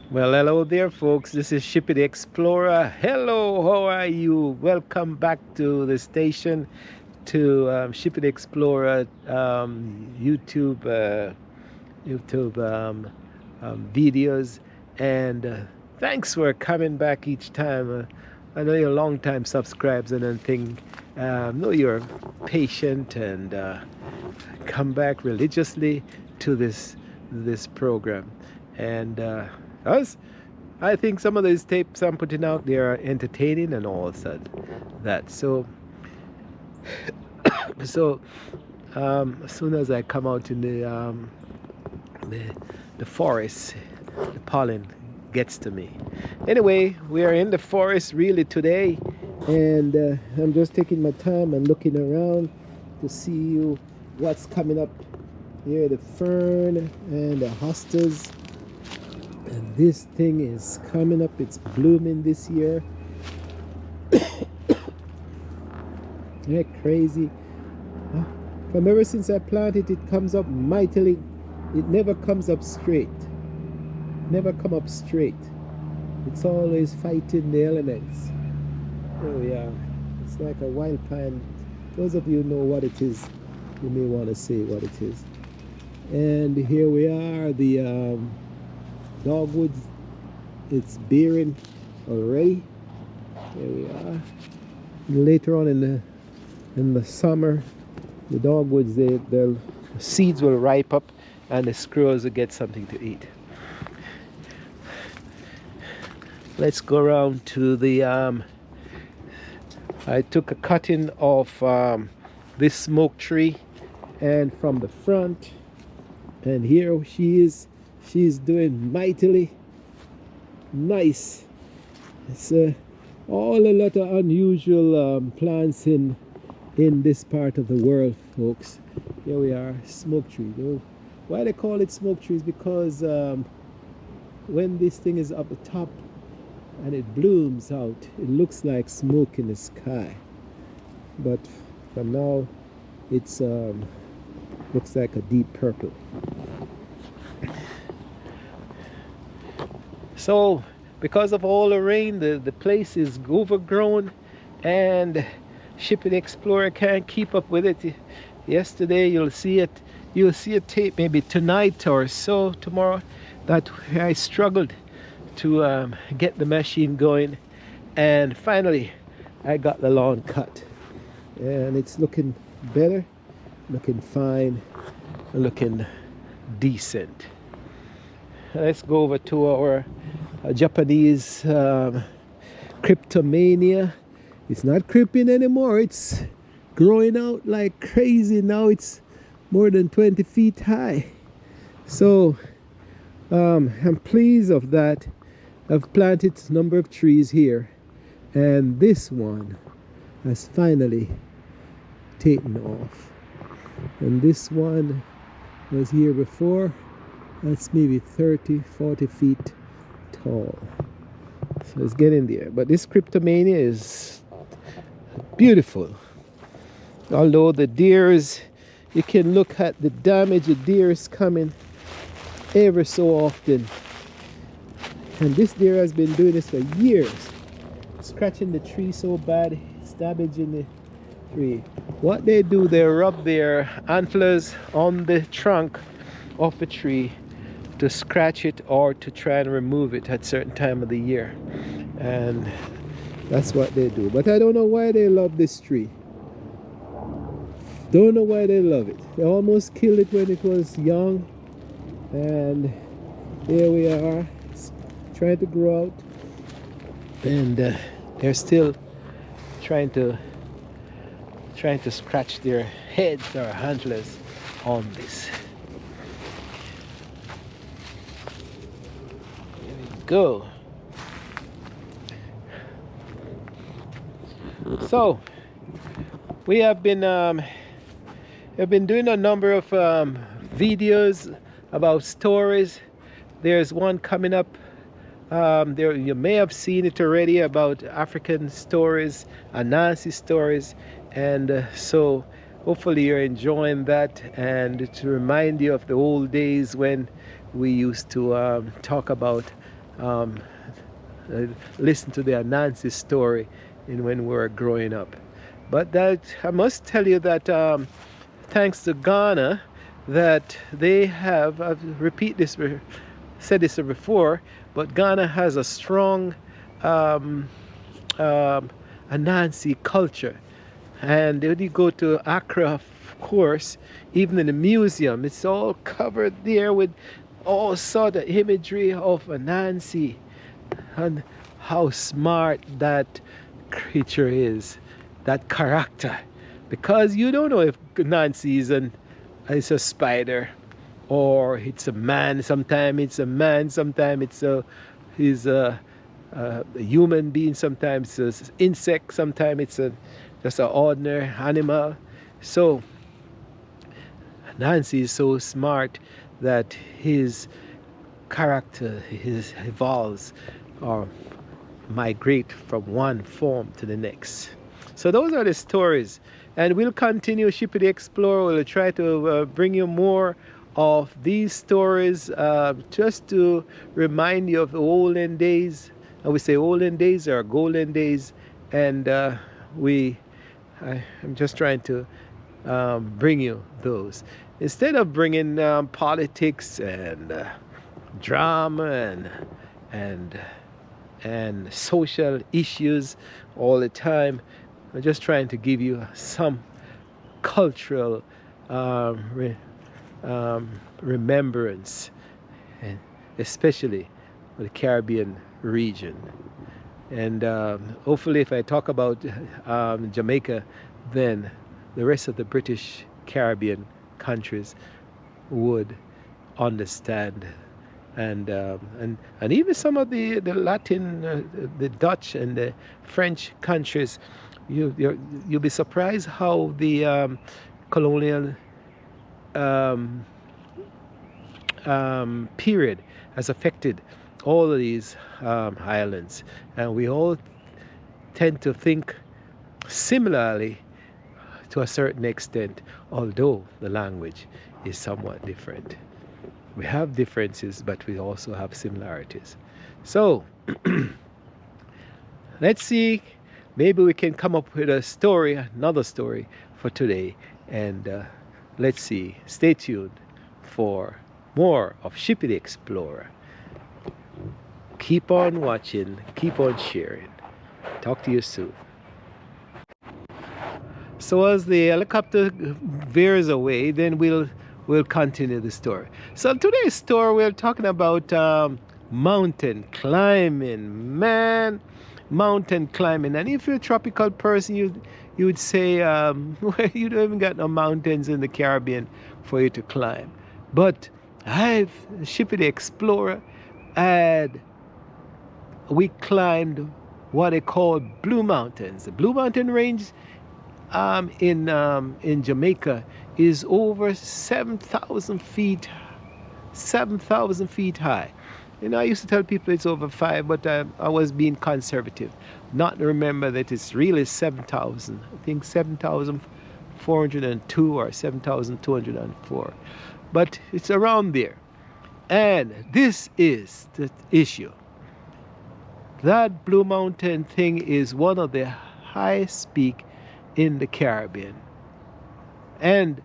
Well, hello there, folks. This is Shippy the Explorer. Hello, how are you? Welcome back to the station, to Shippy the Explorer YouTube videos, and thanks for coming back each time. I know you're long time subscribers and everything. I know you're patient and come back religiously to this program, and us. I think some of these tapes I'm putting out there are entertaining and all that. So as soon as I come out in the, the forest, the pollen gets to me. Anyway, we are in the forest really today, and I'm just taking my time and looking around to see what's coming up here. The fern and the hostas. And this thing is coming up, it's blooming this year. Yeah, crazy. From ever since I planted it comes up mightily. It never comes up straight. Never come up straight. It's always fighting the elements. There we are. It's like a wild pine. Those of you know what it is, you may want to say what it is. And here we are, the dogwoods. It's bearing already. There we are. Later on in the summer, the dogwoods, the seeds will ripe up and the squirrels will get something to eat. Let's go around to the I took a cutting of this smoke tree, and from the front, and here she is. She's doing mightily nice. It's all a lot of unusual plants in this part of the world, folks. Here we are, smoke tree. Why they call it smoke trees? Because when this thing is up the top and it blooms out, it looks like smoke in the sky. But for now, it's looks like a deep purple. So, because of all the rain, the place is overgrown, and Shipping Explorer can't keep up with it. Yesterday, you'll see a tape maybe tonight or so, tomorrow, that I struggled to get the machine going, and finally I got the lawn cut, and it's looking better, looking fine, looking decent. Let's go over to our Japanese cryptomania. It's not creeping anymore. It's growing out like crazy. Now it's more than 20 feet high. So I'm pleased of that. I've planted a number of trees here, and this one has finally taken off. And this one was here before. That's maybe 30-40 feet tall. So it's getting there. But this cryptomania is beautiful. Although the deers, you can look at the damage the deer is coming ever so often. And this deer has been doing this for years. Scratching the tree so bad, it's damaging the tree. What they do, they rub their antlers on the trunk of the tree to scratch it or to try and remove it at certain time of the year, and that's what they do. But I don't know why they love this tree. Don't know why they love it. They almost killed it when it was young, and here we are. It's trying to grow out, and they're still trying to scratch their heads or antlers on this. Go. So we have been doing a number of videos about stories. There's one coming up. There you may have seen it already, about African stories, Anansi stories, and so hopefully you're enjoying that, and to remind you of the old days when we used to talk about um, listen to the Anansi story in when we were growing up. But that I must tell you that thanks to Ghana, that they have, I've repeat this, said this before, but Ghana has a strong um, um, Anansi culture. And when you go to Accra, of course, even in the museum, it's all covered there with all sort of imagery of Anansi and how smart that creature is, that character. Because you don't know if Nancy is a spider or it's a man. Sometimes it's a man, sometimes he's a human being, sometimes it's an insect, sometimes it's just an ordinary animal. So Nancy is so smart that his character evolves or migrate from one form to the next. So those are the stories, and we'll continue Shippy the Explorer. We'll try to bring you more of these stories, just to remind you of the olden days. And we say olden days are golden days, and I'm just trying to bring you those instead of bringing politics and drama and social issues all the time. I'm just trying to give you some cultural remembrance, and especially the Caribbean region. And hopefully, if I talk about Jamaica, then the rest of the British Caribbean countries would understand, and even some of the Latin, the Dutch and the French countries, you'll be surprised how the colonial period has affected all of these islands, and we all tend to think similarly to a certain extent, although the language is somewhat different. We have differences, but we also have similarities. So let's see, maybe we can come up with a story, another story for today, and let's see. Stay tuned for more of Shippy the Explorer. Keep on watching, keep on sharing. Talk to you soon. So as the helicopter veers away, then we'll continue the story. So today's story, we're talking about mountain climbing. Man, mountain climbing. And if you're a tropical person, you would say, well, you don't even got no mountains in the Caribbean for you to climb. But Shippy the Explorer, and we climbed what they call Blue Mountains. The Blue Mountain Range in Jamaica is over 7,000 feet, 7,000 feet high. You know, I used to tell people it's over 5, but I was being conservative, not to remember that it's really 7,000. I think 7,402 or 7,204, but it's around there. And this is the issue. That Blue Mountain thing is one of the highest peak in the Caribbean. And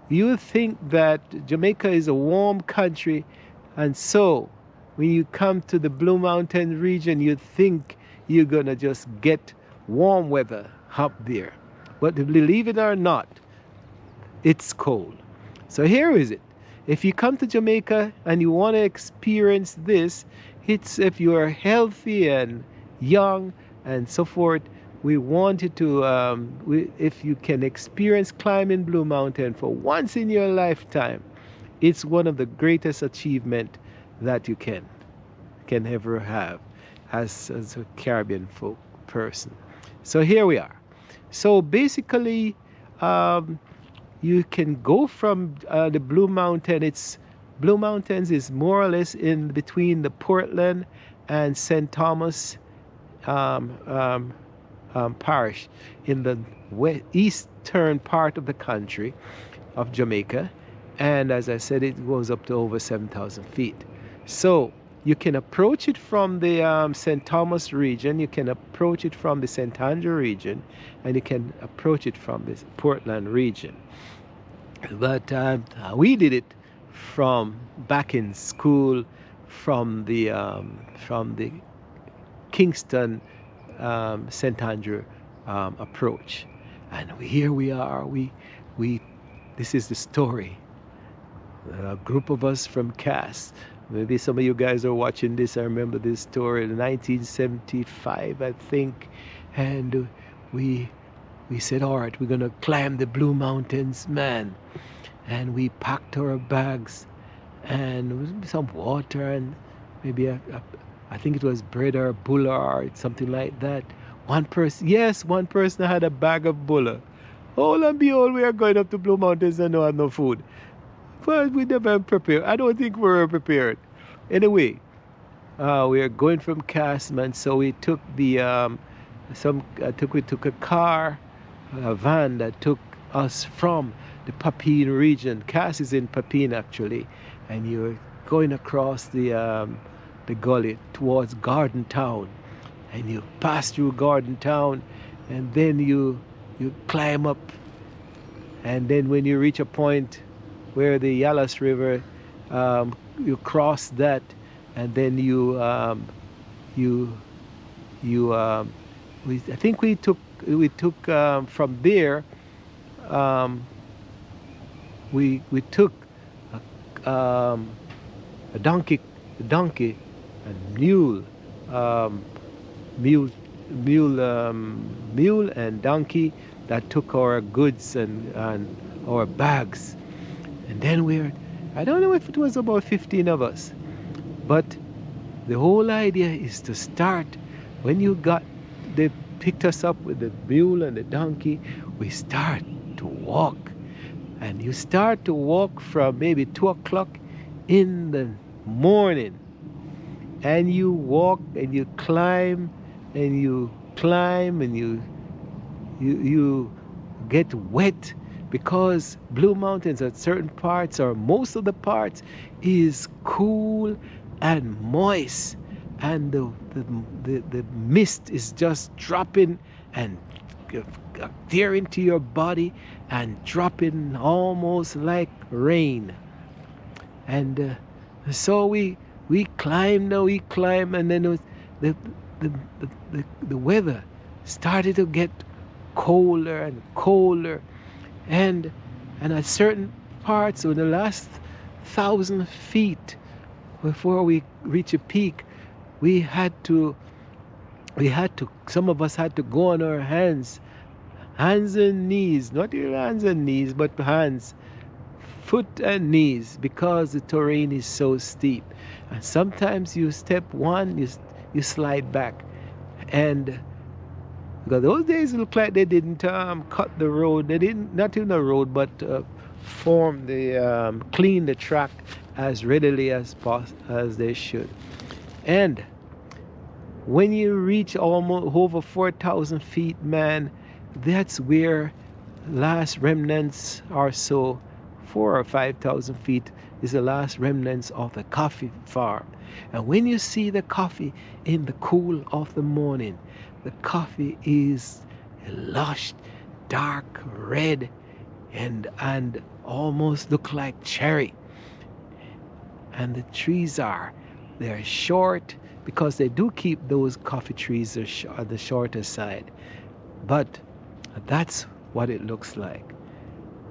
you think that Jamaica is a warm country, and so when you come to the Blue Mountain region, you think you're gonna just get warm weather up there. But believe it or not, it's cold. So here is it. If you come to Jamaica and you want to experience this, it's if you are healthy and young and so forth, we wanted to, if you can experience climbing Blue Mountain for once in your lifetime, it's one of the greatest achievement that you can ever have as a Caribbean folk person. So here we are. So basically, you can go from the Blue Mountain. Blue Mountains is more or less in between the Portland and St. Thomas parish in the eastern part of the country of Jamaica. And as I said, it goes up to over 7,000 feet. So You can approach it from the St. Thomas region, you can approach it from the St. Andrew region, and you can approach it from the Portland region. But we did it from back in school from the Kingston St. Andrew approach, and here we are. We this is the story. A group of us from Cass. Maybe some of you guys are watching this. I remember this story in 1975, I think, and we said, all right, we're gonna climb the Blue Mountains, man. And we packed our bags and some water and maybe I think it was bread or bulla or something like that. One person had a bag of bulla. All and behold, we are going up to Blue Mountains and don't have no food. But we never prepared. I don't think we were prepared. Anyway, we are going from Castman, so we took the we took a car, a van that took us from the Papine region. Cass is in Papine actually, and you're going across the gully towards Garden Town, and you pass through Garden Town, and then you climb up, and then when you reach a point where the Yalas River, you cross that, and then I think we took from there. We took a donkey, a mule and donkey that took our goods and our bags. And then I don't know if it was about 15 of us, but the whole idea is to start when they picked us up with the mule and the donkey, we start to walk. And you start to walk from maybe 2 o'clock in the morning. And you walk and you climb and you climb and you get wet, because Blue Mountains at certain parts, or most of the parts, is cool and moist, and the mist is just dropping and tearing into your body and dropping almost like rain. And so we climbed, and then it was the weather started to get colder and colder, and at certain parts of the last 1,000 feet before we reach a peak, some of us had to go on our hands and knees, not your hands and knees, but hands, foot and knees, because the terrain is so steep. And sometimes you step one, you slide back. And because those days it looked like they didn't cut the road. They didn't, not even the road, but clean the track as readily as they should. And when you reach almost over 4,000 feet, man, that's where last remnants are. So 4,000 or 5,000 feet is the last remnants of the coffee farm. And when you see the coffee in the cool of the morning, the coffee is lush, dark red, and almost look like cherry. And the trees they're short, because they do keep those coffee trees on the shorter side. But that's what it looks like.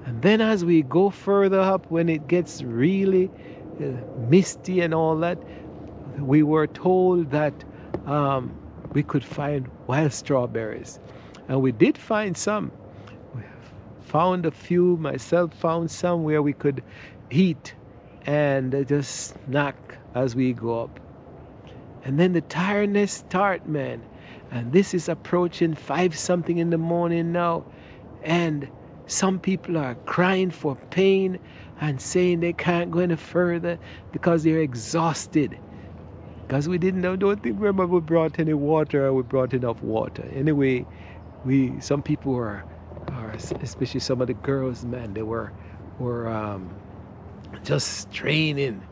And then as we go further up, when it gets really misty and all that, we were told that we could find wild strawberries. And we did find some. We found a few, myself found some where we could eat and just snack as we go up. And then the tiredness start, man. And this is approaching 5-something in the morning now. And some people are crying for pain and saying they can't go any further because they're exhausted. Because we don't think we brought any water, or we brought enough water. Anyway, some people were, especially some of the girls, man, they were just straining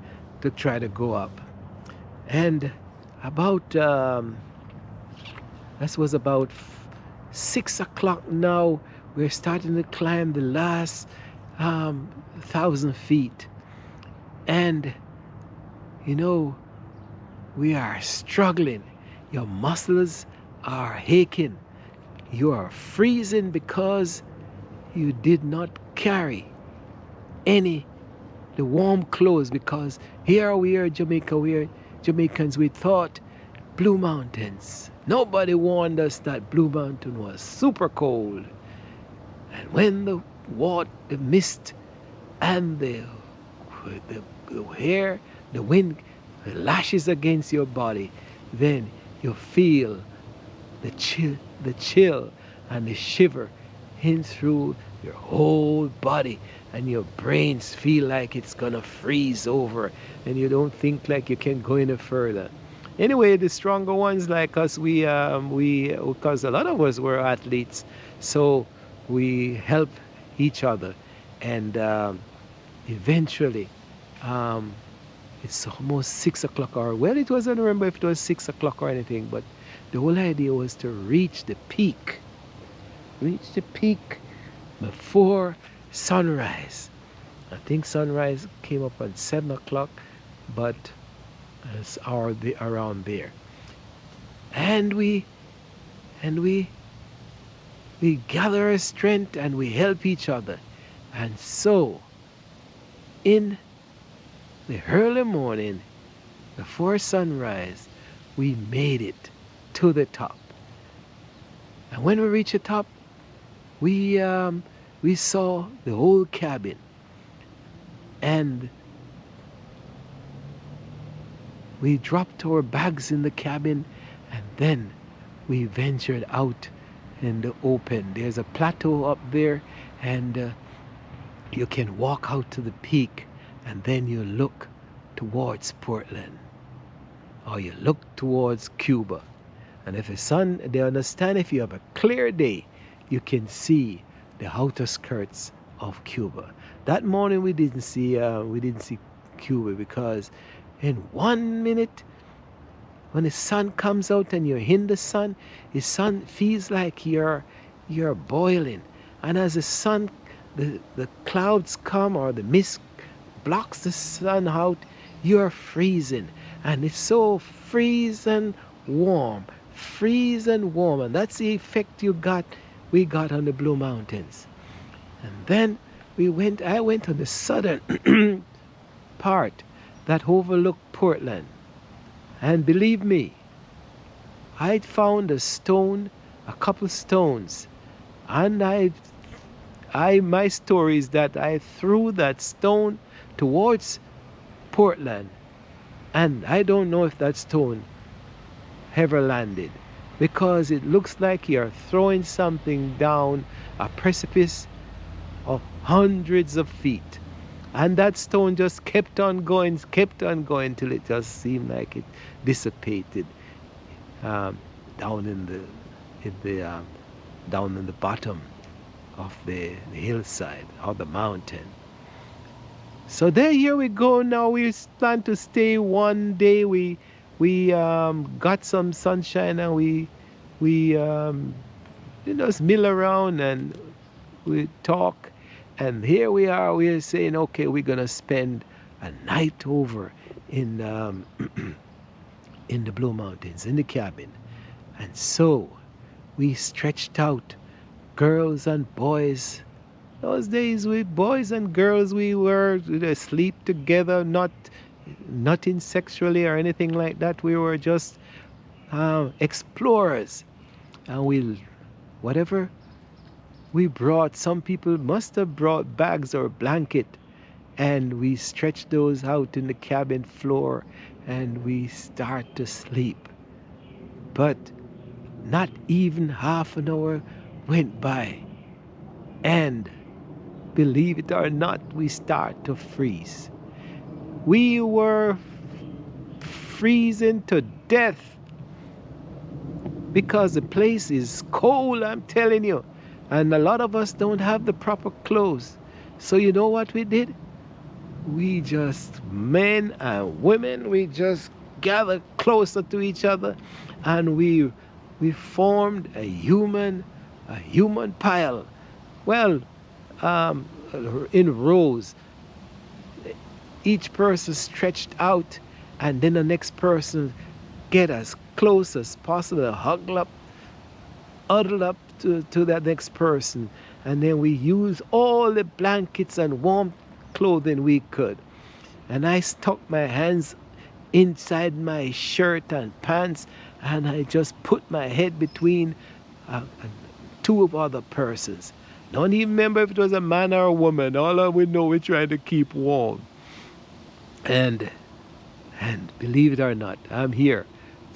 to try to go up. And about that was about 6 o'clock now. We're starting to climb the last 1,000 feet. And you know, we are struggling. Your muscles are aching. You are freezing because you did not carry any the warm clothes, because here we are in Jamaica, we are Jamaicans, we thought Blue Mountains. Nobody warned us that Blue Mountain was super cold. And when the water, the mist, and the hair, the wind lashes against your body, then you feel the chill and the shiver in through your whole body, and your brains feel like it's gonna freeze over, and you don't think like you can go any further. Anyway, the stronger ones like us, we because a lot of us were athletes, so we help each other, and eventually, it's almost 6 o'clock, or well, it was, I don't remember if it was 6 o'clock or anything, but the whole idea was to reach the peak before sunrise. I think sunrise came up at 7 o'clock, but it's around there. And we gather our strength and we help each other. And so, in the early morning, before sunrise, we made it to the top. And when we reached the top, we saw the whole cabin, and we dropped our bags in the cabin, and then we ventured out in the open. There's a plateau up there, and you can walk out to the peak, and then you look towards Portland, or you look towards Cuba. And if the sun, they understand, if you have a clear day, you can see the outer skirts of Cuba. That morning we didn't see Cuba, because in 1 minute, when the sun comes out and you're in the sun feels like you're boiling. And as the clouds come, or the mist blocks the sun out, you're freezing. And it's so freezing warm. And that's the effect we got on the Blue Mountains. And then I went on the southern part that overlooked Portland. And believe me, I found a couple stones, and my story is that I threw that stone towards Portland, and I don't know if that stone ever landed, because it looks like you're throwing something down a precipice of hundreds of feet. And that stone just kept on going till it just seemed like it dissipated down in the bottom of the hillside or the mountain. So here we go. Now we plan to stay one day. We got some sunshine, and we just mill around and we talk. And here we are, we're saying, okay, we're going to spend a night over in the Blue Mountains, in the cabin. And so we stretched out, girls and boys. Those days, boys and girls, we were asleep together, nothing sexually or anything like that. We were just explorers. And whatever we brought, some people must have brought bags or blanket, and we stretched those out in the cabin floor, and we start to sleep. But not even half an hour went by, and believe it or not, we start to freeze. We were freezing to death because the place is cold, I'm telling you. And a lot of us don't have the proper clothes. So you know what we did? We just, men and women, we just gathered closer to each other, and we formed a human pile. Well, um, in rows, each person stretched out, and then the next person get as close as possible, huddle up to that next person, and then we use all the blankets and warm clothing we could. And I stuck my hands inside my shirt and pants, and I just put my head between two of other persons. Don't even remember if it was a man or a woman. All I would know, we're trying to keep warm. And believe it or not, I'm here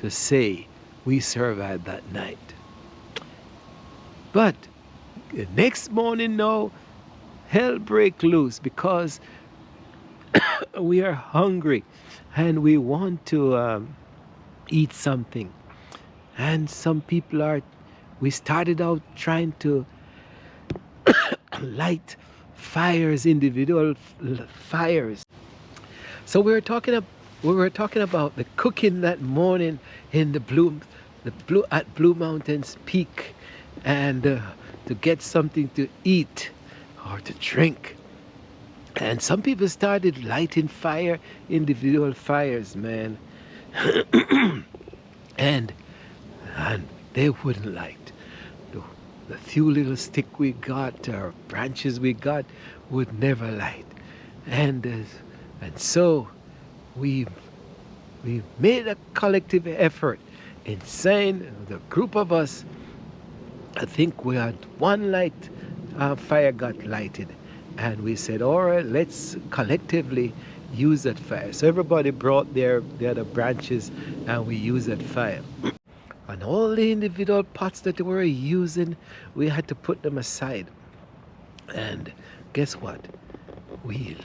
to say we survived that night. But the next morning now, hell break loose because we are hungry and we want to eat something. And some people we started out trying to light fires, individual fires. So we were talking about the cooking that morning in the Blue Mountains Peak, and to get something to eat or to drink. And some people started lighting fire, individual fires, man. and they wouldn't light. The few little stick we got or branches we got would never light. And so we made a collective effort in saying, the group of us, I think we had one fire got lighted, and we said, all right, let's collectively use that fire. So everybody brought their other branches, and we used that fire. And all the individual pots that we were using, we had to put them aside. And guess what? We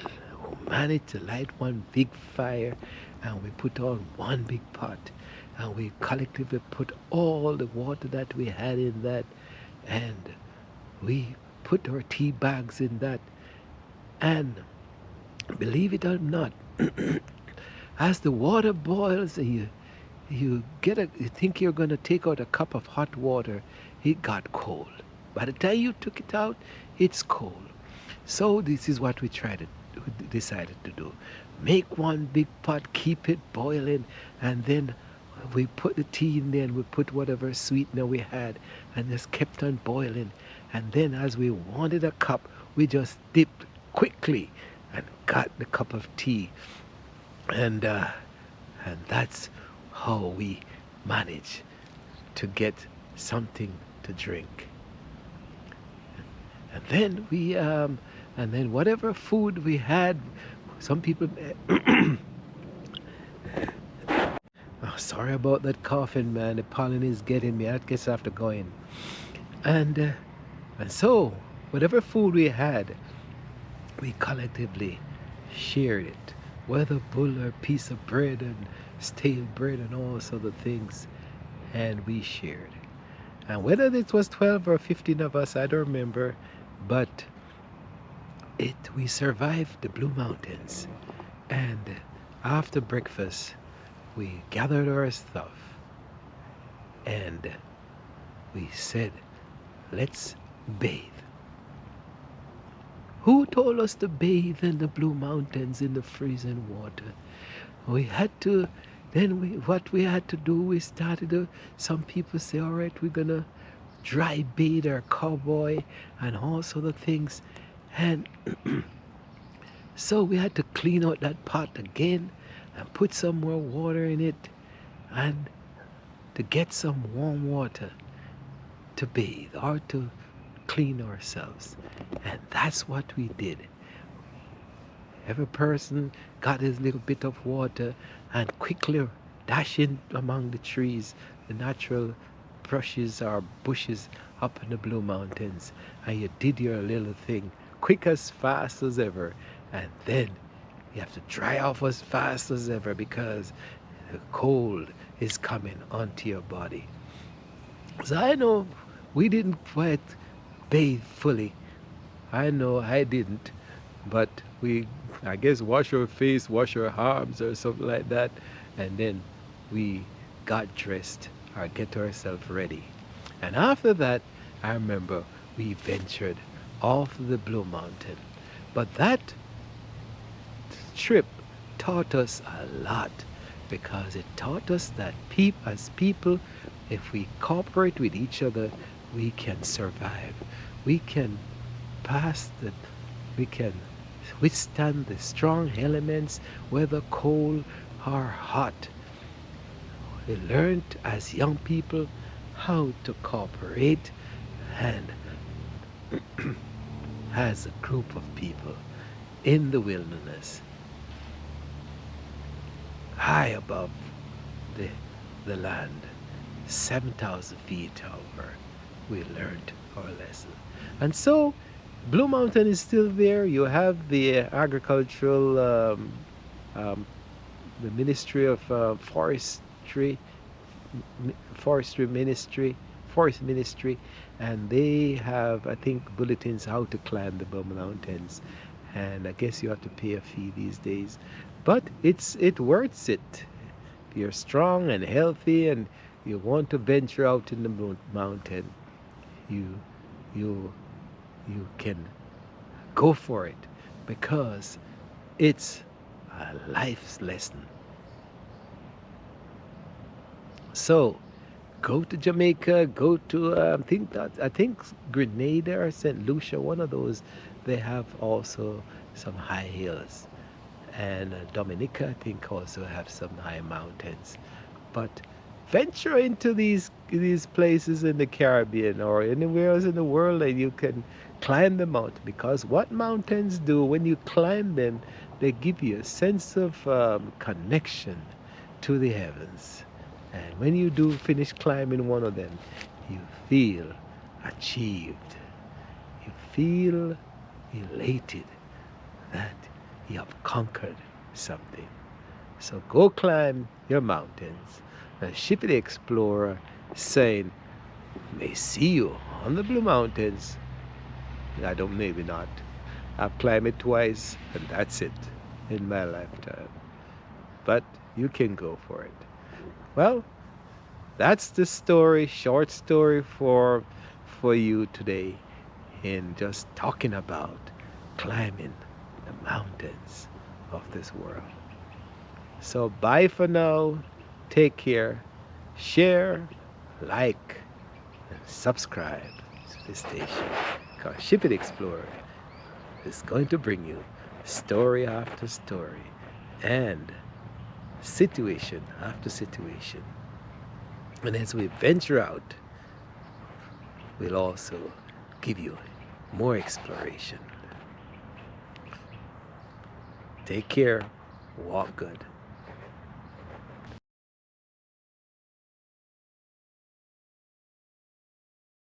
managed to light one big fire, and we put on one big pot, and we collectively put all the water that we had in that, and we put our tea bags in that. And believe it or not, as the water boils, you think you're going to take out a cup of hot water, it got cold. By the time you took it out, it's cold. So this is what we decided to do. Make one big pot, keep it boiling, and then we put the tea in there, and we put whatever sweetener we had, and just kept on boiling. And then as we wanted a cup, we just dipped quickly and got the cup of tea. And that's how we managed to get something to drink. And then whatever food we had, some people oh, sorry about that coughing, man. The pollen is getting me. I guess I have to go in. And so whatever food we had, we collectively shared it, whether bull or piece of bread and stale bread and all sorts of things, and we shared. And whether it was 12 or 15 of us, I don't remember, but we survived the Blue Mountains. And after breakfast, we gathered our stuff and we said, let's bathe. Who told us to bathe in the Blue Mountains in the freezing water? We had to, what we had to do, we started to, some people say, all right, we're gonna dry bathe our cowboy and all sort of things. And so we had to clean out that pot again and put some more water in it, and to get some warm water to bathe or to clean ourselves. And that's what we did. Every person got his little bit of water and quickly dash in among the trees, the natural brushes or bushes up in the Blue Mountains, and you did your little thing quick as fast as ever. And then you have to dry off as fast as ever because the cold is coming onto your body. So I know we didn't quite bathe fully. I know I didn't, but we, I guess, wash our face, wash our arms or something like that, and then we got dressed or get ourselves ready. And after that, I remember we ventured off the Blue Mountain. But that trip taught us a lot because it taught us that as people, if we cooperate with each other, we can survive. We can pass the, we can withstand the strong elements, whether cold or hot. We learned as young people how to cooperate and as a group of people in the wilderness, high above the, the land, 7,000 feet over, we learned our lesson. And so Blue Mountain is still there. You have the agricultural, the Ministry of Forestry Ministry, Forest Ministry, and they have, I think, bulletins how to climb the Blue Mountains. And I guess you have to pay a fee these days, but it worth it. If you're strong and healthy and you want to venture out in the mountain, you you you can go for it because it's a life's lesson. So go to Jamaica, go to I think Grenada or St. Lucia, one of those. They have also some high hills, and Dominica I think also have some high mountains. But venture into these places in the Caribbean or anywhere else in the world, and you can climb the mountain, because what mountains do when you climb them, they give you a sense of connection to the heavens. And when you do finish climbing one of them, you feel achieved. You feel elated that you have conquered something. So go climb your mountains. And Shippy the Explorer saying, may see you on the Blue Mountains. I don't, maybe not. I've climbed it twice, and that's it in my lifetime. But you can go for it. Well, that's the story, short story for you today, in just talking about climbing the mountains of this world. So bye for now. Take care. Share, like, and subscribe to this station, because Shippy the Explorer is going to bring you story after story and situation after situation. And as we venture out, we'll also give you more exploration. Take care. Walk good.